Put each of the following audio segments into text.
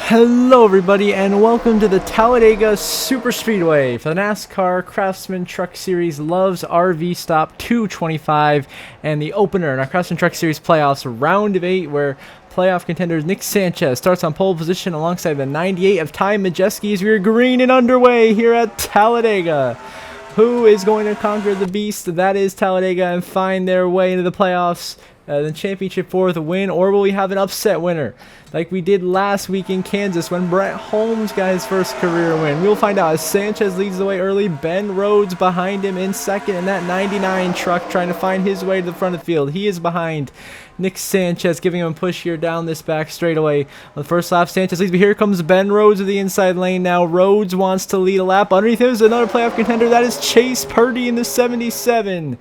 Hello everybody and welcome to the Talladega Super Speedway for the NASCAR Craftsman Truck Series Loves RV Stop 225 and the opener in our Craftsman Truck Series playoffs round of 8, where playoff contenders Nick Sanchez starts on pole position alongside the 98 of Ty Majeski as we are green and underway here at Talladega. Who is going to conquer the beast that is Talladega and find their way into the playoffs, the championship for the win, or will we have an upset winner like we did last week in Kansas when Brett Holmes got his first career win? We'll find out as Sanchez leads the way early, Ben Rhodes behind him in second, and that 99 truck trying to find his way to the front of the field. He is behind Nick Sanchez, giving him a push here down this back straightaway. On the first lap, Sanchez leads, but here comes Ben Rhodes of the inside lane now. Rhodes wants to lead a lap. Underneath him is another playoff contender. That is Chase Purdy in the 77.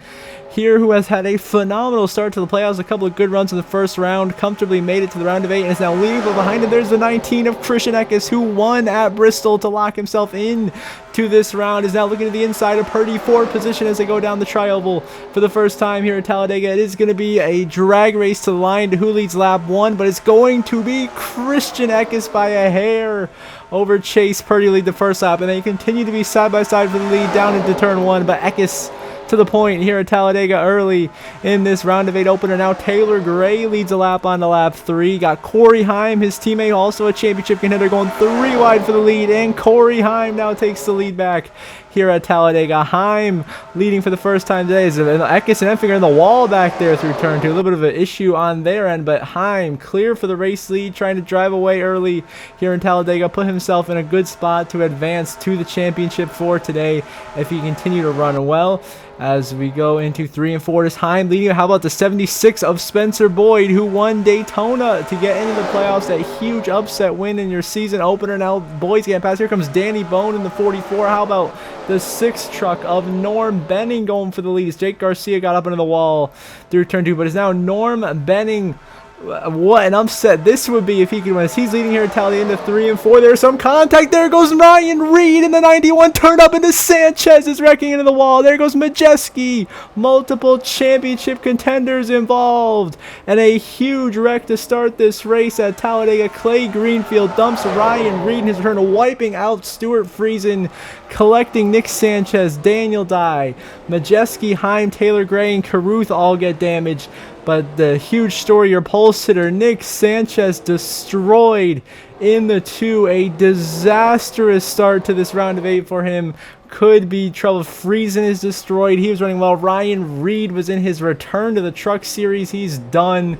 Here, who has had a phenomenal start to the playoffs, a couple of good runs in the first round, comfortably made it to the round of 8, and is now leading, but behind him there's the 19 of Christian Eckes, who won at Bristol to lock himself in to this round, is now looking to the inside of Purdy for position as they go down the tri-oval for the first time here at Talladega. It is going to be a drag race to the line to who leads lap 1, but it's going to be Christian Eckes by a hair over Chase Purdy lead the first lap, and they continue to be side by side for the lead down into turn 1, but Eckes to the point here at Talladega early in this round of 8 opener. Now Taylor Gray leads a lap on to lap 3. Got Corey Heim, his teammate, also a championship contender, going 3 wide for the lead, and Corey Heim now takes the lead back here at Talladega. Heim leading for the first time today. Eckes and Enfinger in the wall back there through turn 2. A little bit of an issue on their end, but Heim clear for the race lead, trying to drive away early here in Talladega. Put himself in a good spot to advance to the championship for today if he continue to run well. As we go into 3 and 4, this Heim leading. How about the 76 of Spencer Boyd, who won Daytona to get into the playoffs? That huge upset win in your season opener. Now Boyd's getting past. Here comes Danny Bone in the 44. How about the 6 truck of Norm Benning going for the lead? Jake Garcia got up into the wall through turn 2, but it's now Norm Benning. What an upset this would be if he could win. He's leading here until the end of 3 and 4. There's some contact. There goes Ryan Reed in the 91. Turn up into Sanchez is wrecking into the wall. There goes Majeski. Multiple championship contenders involved. And a huge wreck to start this race at Talladega. Clay Greenfield dumps Ryan Reed in his return, wiping out Stuart Friesen, collecting Nick Sanchez, Daniel Dye, Majeski, Heim, Taylor Gray, and Carruth all get damaged. But the huge story, your pole sitter, Nick Sanchez, destroyed in the 2. A disastrous start to this round of 8 for him. Could be trouble. Friesen is destroyed. He was running well. Ryan Reed was in his return to the Truck Series. He's done.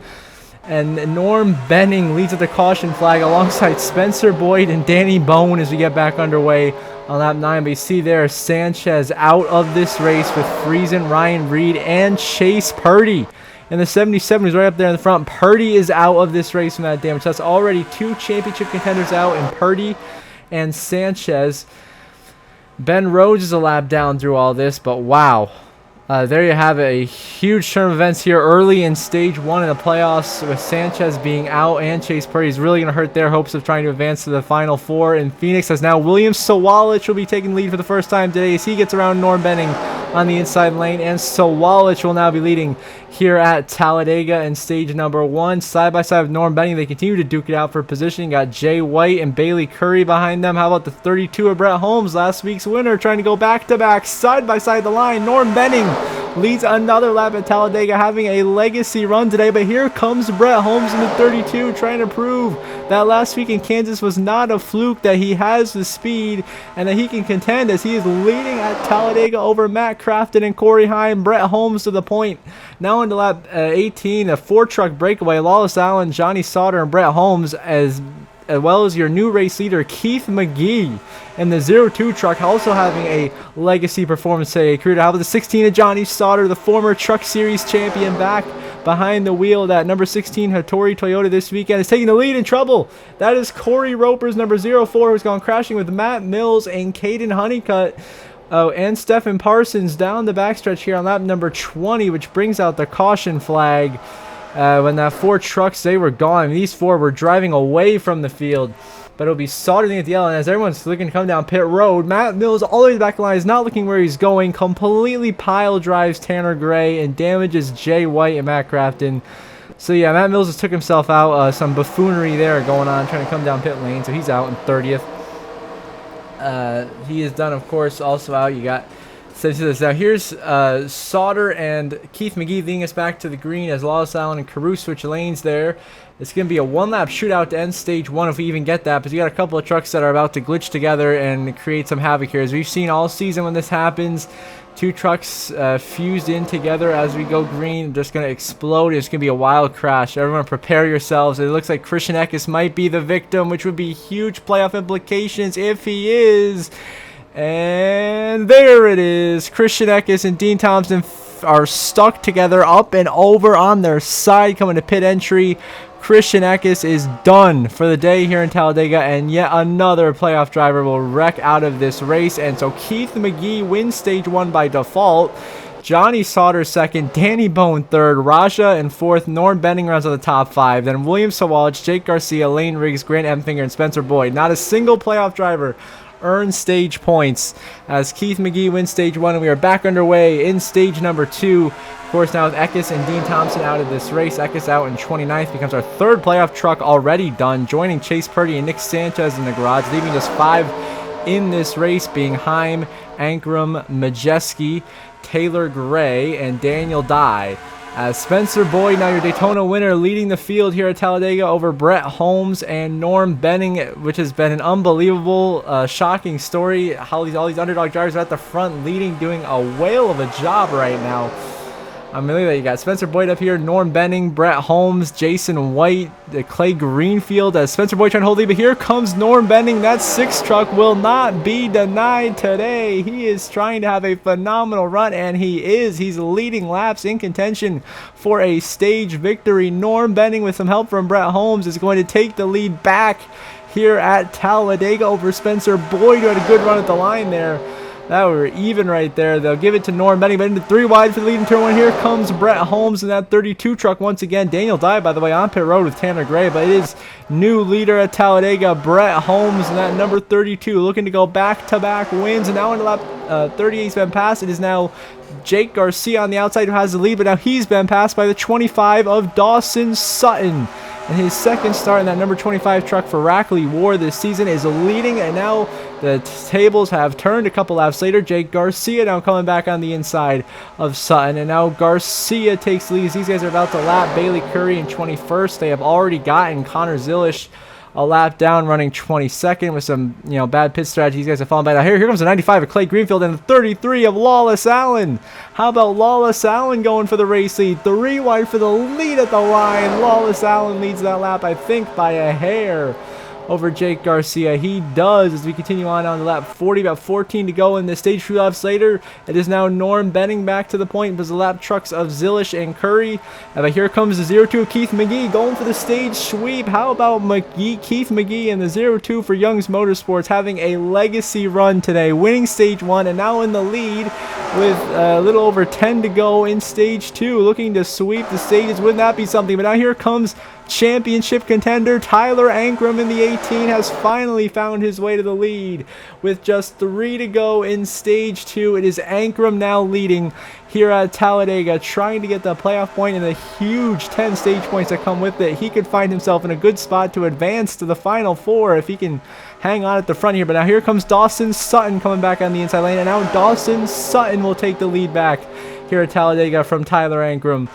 And Norm Benning leads at the caution flag alongside Spencer Boyd and Danny Bone as we get back underway on lap 9. But you see there Sanchez out of this race with Friesen, Ryan Reed, and Chase Purdy. And the 77 is right up there in the front. Purdy is out of this race from that damage. So that's already 2 championship contenders out in Purdy and Sanchez. Ben Rhodes is a lap down through all this, but wow. There you have it, a huge turn of events here early in stage 1 in the playoffs, with Sanchez being out and Chase Purdy is really going to hurt their hopes of trying to advance to the Final 4 in Phoenix, as now William Sawalich will be taking lead for the first time today as he gets around Norm Benning on the inside lane, and Sawalich will now be leading here at Talladega in stage number 1. Side by side with Norm Benning, they continue to duke it out for position. Got Jay White and Bailey Curry behind them. How about the 32 of Brett Holmes, last week's winner, trying to go back to back, side by side the line. Norm Benning leads another lap at Talladega, having a legacy run today, but here comes Brett Holmes in the 32, trying to prove that last week in Kansas was not a fluke, that he has the speed and that he can contend, as he is leading at Talladega over Matt Crafton and Corey Heim. Brett Holmes to the point. Now into lap 18, a 4-truck breakaway. Lawless Allen, Johnny Sauter, and Brett Holmes, as well as your new race leader Keith McGee, and the 02 truck also having a legacy performance today. Career to have the 16 of Johnny Sauter, the former Truck Series champion, back behind the wheel. That number 16 Hattori Toyota this weekend is taking the lead in trouble. That is Corey Roper's number 04, who's gone crashing with Matt Mills and Caden Honeycutt. Oh, and Stephen Parsons down the backstretch here on lap number 20, which brings out the caution flag. When that 4 trucks, they were gone. These 4 were driving away from the field. But it'll be soldering at the yellow, and as everyone's looking to come down pit road, Matt Mills all the way to the back line is not looking where he's going. Completely pile drives Tanner Gray and damages Jay White and Matt Crafton. So yeah, Matt Mills just took himself out. Some buffoonery there going on, trying to come down pit lane. So he's out in 30th. He is done, of course, also out. You got this. Now here's Sauter and Keith McGee leading us back to the green as Lawless Allen and Carew switch lanes there. It's going to be a one-lap shootout to end stage 1 if we even get that, but you got a couple of trucks that are about to glitch together and create some havoc here. As we've seen all season when this happens, two trucks fused in together as we go green, just going to explode. It's going to be a wild crash. Everyone prepare yourselves. It looks like Christian Eckes might be the victim, which would be huge playoff implications if he is. And there it is. Christian Eckes and Dean Thompson are stuck together up and over on their side coming to pit entry. Christian Eckes is done for the day here in Talladega, and yet another playoff driver will wreck out of this race. And so Keith McGee wins stage 1 by default. Johnny Sauter second, Danny Bone third, Raja in fourth, Norm Benning runs on the top 5, then William Sawalich, Jake Garcia, Lane Riggs, Grant Empfinger, and Spencer Boyd. Not a single playoff driver earned stage points as Keith McGee wins stage 1, and we are back underway in stage number 2. Of course, now with Eckes and Dean Thompson out of this race, Eckes out in 29th, becomes our third playoff truck already done, joining Chase Purdy and Nick Sanchez in the garage, leaving just 5 in this race, being Heim, Ankrum, Majeski, Taylor Gray, and Daniel Dye. As Spencer Boyd, now your Daytona winner, leading the field here at Talladega over Brett Holmes and Norm Benning, which has been an unbelievable, shocking story. How all these underdog drivers are at the front leading, doing a whale of a job right now. I mean, look at that. You got Spencer Boyd up here, Norm Benning, Brett Holmes, Jason White, Clay Greenfield. As Spencer Boyd trying to hold lead, but here comes Norm Benning. That 6 truck will not be denied today. He is trying to have a phenomenal run, and he is. He's leading laps in contention for a stage victory. Norm Benning, with some help from Brett Holmes, is going to take the lead back here at Talladega over Spencer Boyd, who had a good run at the line there. That were even right there. They'll give it to Norm Benning, but into 3 wide for the lead in turn 1. Here comes Brett Holmes in that 32 truck once again. Daniel Dye, by the way, on pit road with Tanner Gray, but it is new leader at Talladega, Brett Holmes in that number 32, looking to go back-to-back wins. And now in lap 38's been passed. It is now Jake Garcia on the outside who has the lead, but now he's been passed by the 25 of Dawson Sutton. And his second start in that number 25 truck for Rackley War this season is leading, and now the tables have turned a couple laps later. Jake Garcia now coming back on the inside of Sutton, and now Garcia takes the lead. These guys are about to lap Bailey Curry in 21st. They have already gotten Connor Zilish a lap down, running 22nd with some, bad pit strategy. These guys have fallen by. Now here comes the 95 of Clay Greenfield and the 33 of Lawless Allen. How about Lawless Allen going for the race lead? 3 wide for the lead at the line. Lawless Allen leads that lap, I think, by a hair over Jake Garcia. He does as we continue on to lap 40, about 14 to go in the stage 2 laps later. It is now Norm Benning back to the point as the lap trucks of Zilish and Curry. But here comes the 0-2 of Keith McGee going for the stage sweep. How about Keith McGee and the 0-2 for Young's Motorsports having a legacy run today, winning stage 1 and now in the lead with a little over 10 to go in stage 2, looking to sweep the stages. Wouldn't that be something? But now here comes championship contender Tyler Ankrum in the 18, has finally found his way to the lead with just 3 to go in stage 2. It is Ankrum now leading here at Talladega, trying to get the playoff point and the huge 10 stage points that come with it. He could find himself in a good spot to advance to the final 4 if he can hang on at the front here. But now here comes Dawson Sutton coming back on the inside lane, and now Dawson Sutton will take the lead back here at Talladega from Tyler Ankrum.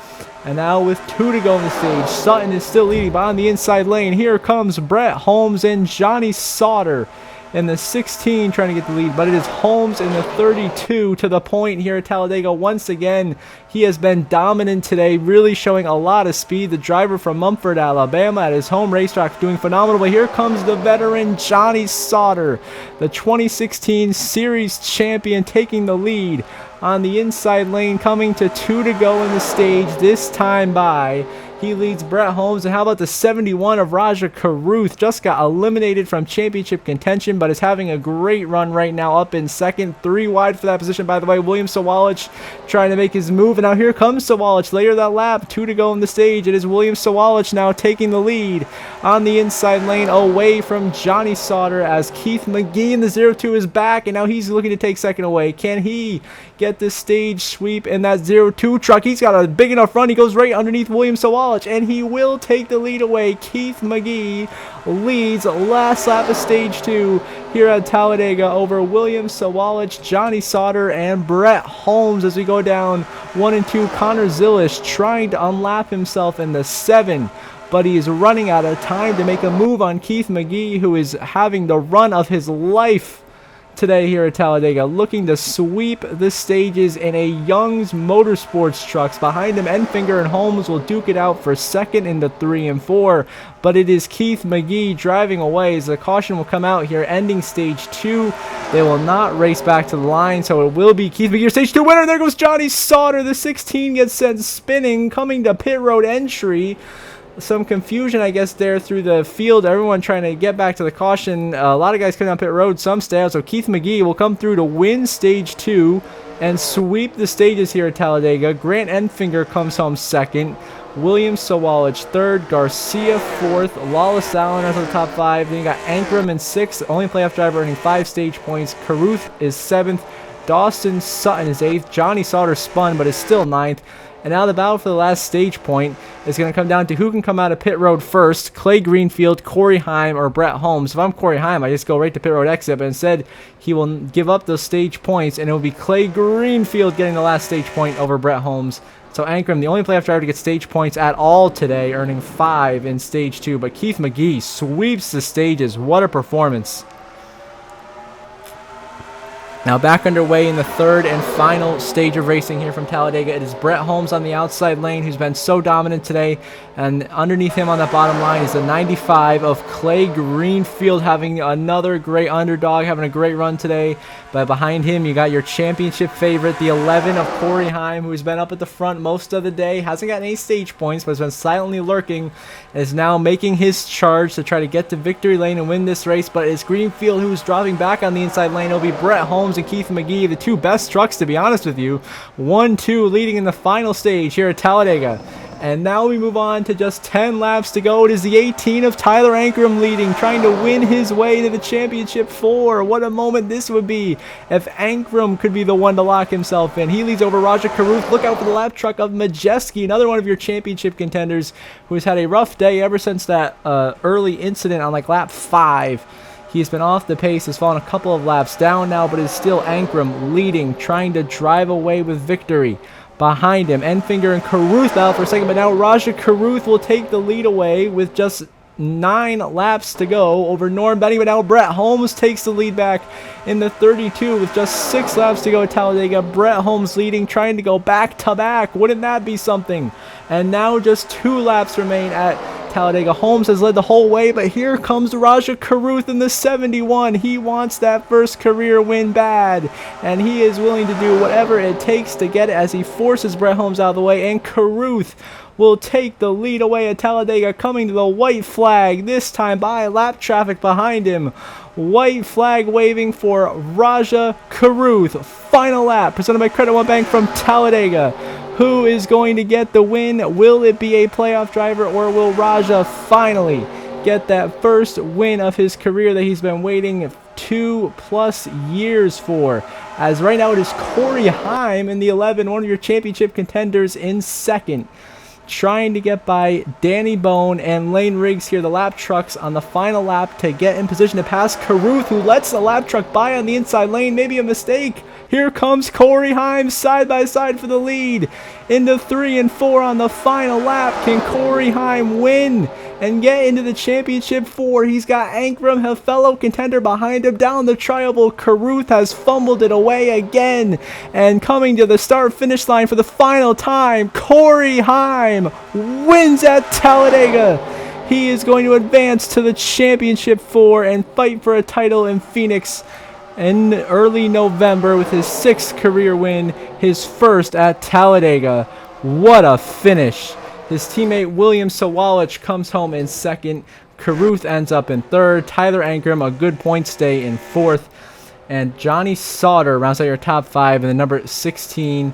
And now with 2 to go in the stage, Sutton is still leading, but on the inside lane, here comes Brett Holmes and Johnny Sauter in the 16 trying to get the lead, but it is Holmes in the 32 to the point here at Talladega. Once again, he has been dominant today, really showing a lot of speed. The driver from Mumford, Alabama at his home racetrack doing phenomenal, but here comes the veteran Johnny Sauter, the 2016 Series champion, taking the lead on the inside lane, coming to 2 to go in the stage, this time by. He leads Brett Holmes. And how about the 71 of Raja Caruth? Just got eliminated from championship contention, but is having a great run right now, up in second. 3 wide for that position, by the way. William Sawalich trying to make his move. And now here comes Sawalich later that lap. 2 to go in the stage. It is William Sawalich now taking the lead on the inside lane, away from Johnny Sauter, as Keith McGee in the 0-2 is back. And now he's looking to take second away. Can he get this stage sweep in that 0-2 truck? He's got a big enough run. He goes right underneath William Sawalich. Sawalich, and he will take the lead away. Keith McGee leads last lap of stage 2 here at Talladega over William Sawalich, Johnny Sauter, and Brett Holmes as we go down 1 and 2. Connor Zilish trying to unlap himself in the 7, but he is running out of time to make a move on Keith McGee, who is having the run of his life today here at Talladega, looking to sweep the stages in a Young's Motorsports trucks. Behind him, Enfinger and Holmes will duke it out for second into 3 and 4, but it is Keith McGee driving away as the caution will come out here, ending stage 2. They will not race back to the line, so it will be Keith McGee, stage 2 winner. There goes Johnny Sauter. The 16 gets sent spinning, coming to pit road entry. Some confusion, I guess, there through the field. Everyone trying to get back to the caution. A lot of guys coming down pit road, some stay out. So Keith McGee will come through to win stage 2 and sweep the stages here at Talladega. Grant Enfinger comes home second. William Sawalich third. Garcia fourth. Lawless Allen is on the top 5. Then you got Ankrum in 6th. Only playoff driver earning 5 stage points. Caruth is 7th. Dawson Sutton is 8th. Johnny Sauter spun, but is still 9th. And now the battle for the last stage point is going to come down to who can come out of pit road first, Clay Greenfield, Corey Heim, or Brett Holmes. If I'm Corey Heim, I just go right to pit road exit, but instead he will give up those stage points, and it will be Clay Greenfield getting the last stage point over Brett Holmes. So Ankrum, the only playoff driver to get stage points at all today, earning 5 in stage 2. But Keith McGee sweeps the stages. What a performance. Now back underway in the third and final stage of racing here from Talladega. It is Brett Holmes on the outside lane, who's been so dominant today. And underneath him on that bottom line is the 95 of Clay Greenfield, having another great underdog, having a great run today. But behind him, you got your championship favorite, the 11 of Corey Heim, who's been up at the front most of the day. Hasn't gotten any stage points, but has been silently lurking. And is now making his charge to try to get to victory lane and win this race. But it's Greenfield who's dropping back on the inside lane. It'll be Brett Holmes and Keith McGee, the two best trucks, to be honest with you. 1-2 leading in the final stage here at Talladega. And now we move on to just 10 laps to go. It is the 18 of Tyler Ankrum leading, trying to win his way to the championship 4. What a moment this would be if Ankrum could be the one to lock himself in. He leads over Raja Caruth. Look out for the lap truck of Majeski, another one of your championship contenders who has had a rough day ever since that early incident on like lap 5. He's been off the pace, has fallen a couple of laps down now, but is still Ankrum leading, trying to drive away with victory. Behind him, Enfinger and Caruth out for a second, but now Raja Caruth will take the lead away with just 9 laps to go over Norm Benny, but now Brett Holmes takes the lead back in the 32 with just 6 laps to go at Talladega. Brett Holmes leading, trying to go back to back. Wouldn't that be something? And now just 2 laps remain at Talladega. Holmes has led the whole way, but here comes Raja Caruth in the 71. He wants that first career win bad, and he is willing to do whatever it takes to get it as he forces Brett Holmes out of the way, and Caruth will take the lead away at Talladega, coming to the white flag, this time by lap traffic behind him. White flag waving for Raja Caruth. Final lap presented by Credit One Bank from Talladega. Who is going to get the win? Will it be a playoff driver, or will Raja finally get that first win of his career that he's been waiting 2+ years for? As right now it is Corey Heim in the 11, one of your championship contenders, in second, trying to get by Danny Bone and Lane Riggs here, the lap trucks, on the final lap to get in position to pass Caruth, who lets the lap truck by on the inside lane. Maybe a mistake. Here comes Corey Heim side by side for the lead into 3 and 4 on the final lap. Can Corey Heim win and get into the championship 4? He's got Ankrum, a fellow contender, behind him down the tri-oval. Caruth has fumbled it away again, and coming to the start finish line for the final time, Corey Heim wins at Talladega. He is going to advance to the championship 4 and fight for a title in Phoenix in early November with his 6th career win, his first at Talladega. What a finish. His teammate William Sawalich comes home in second. Caruth ends up in third. Tyler Ankrum, a good point stay, in fourth. And Johnny Sauter rounds out your top 5 in the number 16.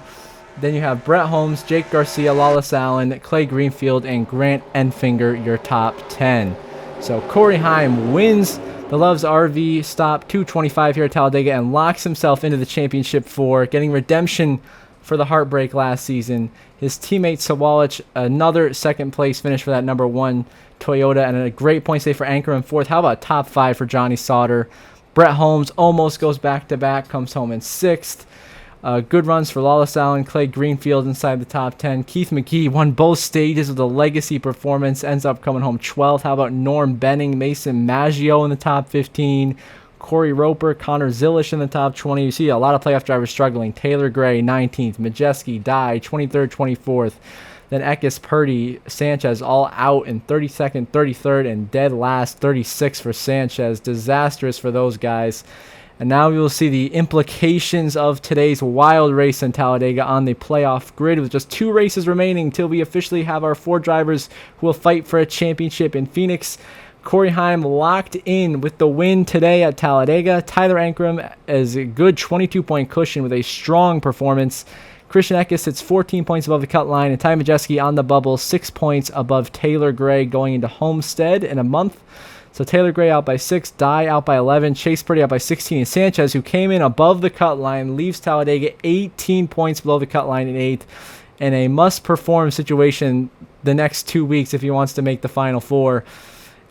Then you have Brett Holmes, Jake Garcia, Lawless Allen, Clay Greenfield, and Grant Enfinger, your top 10. So Corey Heim wins the Love's RV Stop 225 here at Talladega and locks himself into the championship 4, getting redemption for the heartbreak last season. His teammate Sawalich, another second place finish for that number 1 Toyota, and a great points day for Anchor in 4th. How about top 5 for Johnny Sauter? Brett Holmes almost goes back-to-back, comes home in 6th. Good runs for Lawless Allen, Clay Greenfield inside the top 10. Keith McGee won both stages with a legacy performance, ends up coming home 12th. How about Norm Benning, Mason Maggio in the top 15. Corey Roper, Connor Zilish in the top 20. You see a lot of playoff drivers struggling. Taylor Gray, 19th. Majeski, Dye, 23rd, 24th. Then Eckes, Purdy, Sanchez all out in 32nd, 33rd, and dead last, 36th for Sanchez. Disastrous for those guys. And now we will see the implications of today's wild race in Talladega on the playoff grid with just 2 races remaining until we officially have our 4 drivers who will fight for a championship in Phoenix. Corey Heim locked in with the win today at Talladega. Tyler Ankrum is a good 22-point cushion with a strong performance. Christian Eckes sits 14 points above the cut line, and Ty Majeski on the bubble, 6 points above Taylor Gray going into Homestead in a month. So Taylor Gray out by 6, Dye out by 11, Chase Purdy out by 16, and Sanchez, who came in above the cut line, leaves Talladega 18 points below the cut line in 8th, in a must-perform situation the next 2 weeks if he wants to make the Final 4.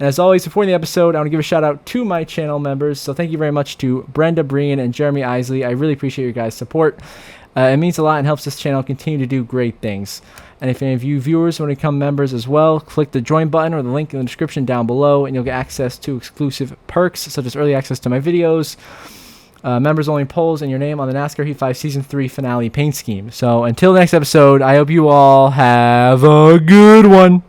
And as always, before the episode, I want to give a shout-out to my channel members. So thank you very much to Brenda Breen and Jeremy Isley. I really appreciate your guys' support. It means a lot and helps this channel continue to do great things. And if any of you viewers want to become members as well, click the join button or the link in the description down below, and you'll get access to exclusive perks such as early access to my videos, members only polls, and your name on the NASCAR Heat 5 Season 3 finale paint scheme. So until the next episode, I hope you all have a good one.